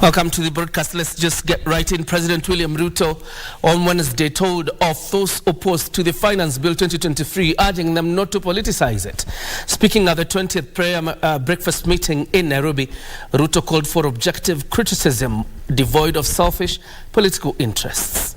Welcome to the broadcast. Let's just get right in. President William Ruto on Wednesday told of those opposed to the Finance Bill 2023, urging them not to politicize it. Speaking at the 20th prayer breakfast meeting in Nairobi, Ruto called for objective criticism devoid of selfish political interests.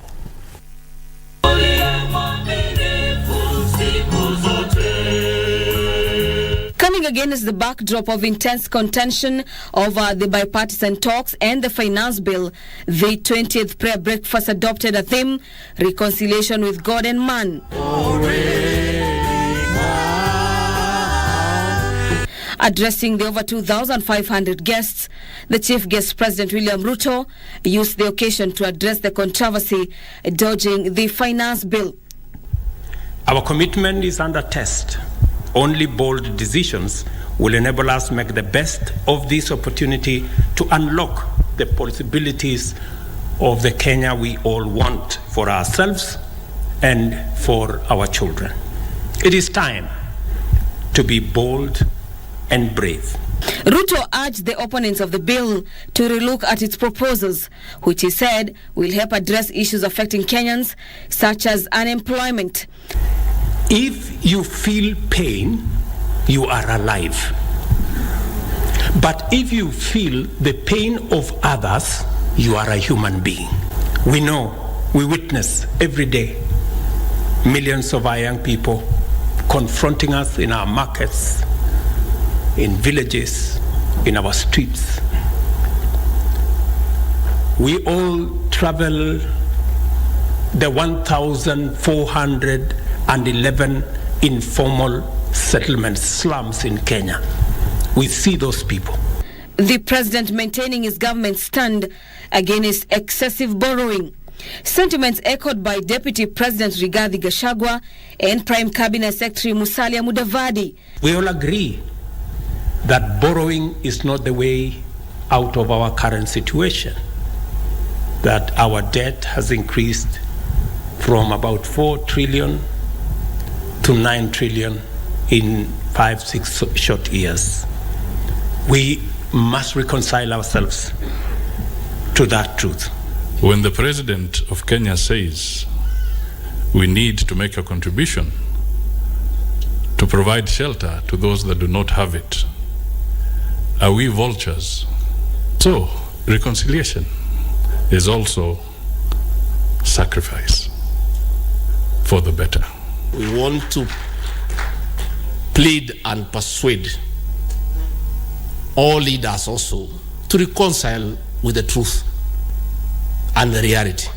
Coming against the backdrop of intense contention over the bipartisan talks and the finance bill, the 20th prayer breakfast adopted a theme: reconciliation with God and man. Addressing the over 2,500 guests, the chief guest, President William Ruto, used the occasion to address the controversy dodging the finance bill. Our commitment is under test. Only bold decisions will enable us to make the best of this opportunity to unlock the possibilities of the Kenya we all want for ourselves and for our children. It is time to be bold and brave. Ruto urged the opponents of the bill to relook at its proposals, which he said will help address issues affecting Kenyans, such as unemployment. If you feel pain, you are alive. But if you feel the pain of others, you are a human being. We know, we witness every day millions of our young people confronting us in our markets, in villages, in our streets. We all travel the 1,411 informal settlement slums in Kenya. We see those people. The president maintaining his government's stand against excessive borrowing. Sentiments echoed by Deputy President Rigathi Gachagua and Prime Cabinet Secretary Musalia Mudavadi. We all agree that borrowing is not the way out of our current situation, that our debt has increased from about 4 trillion to 9 trillion in 5-6 short years. We must reconcile ourselves to that truth. When the President of Kenya says we need to make a contribution to provide shelter to those that do not have it, are we vultures? So, reconciliation is also sacrifice for the better. We want to plead and persuade all leaders also to reconcile with the truth and the reality.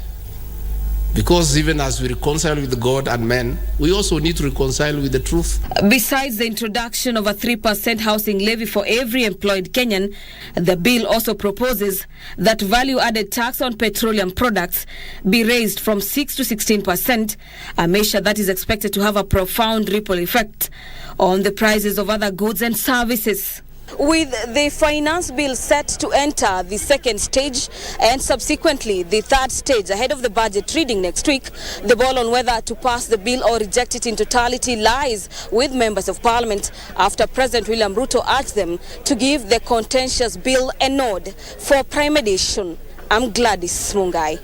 Because even as we reconcile with God and men, we also need to reconcile with the truth. Besides the introduction of a 3% housing levy for every employed Kenyan, the bill also proposes that value-added tax on petroleum products be raised from 6 to 16%, a measure that is expected to have a profound ripple effect on the prices of other goods and services. With the finance bill set to enter the second stage and subsequently the third stage ahead of the budget reading next week, the ball on whether to pass the bill or reject it in totality lies with members of parliament after President William Ruto urged them to give the contentious bill a nod. For Prime Edition, I'm Gladys Mungai.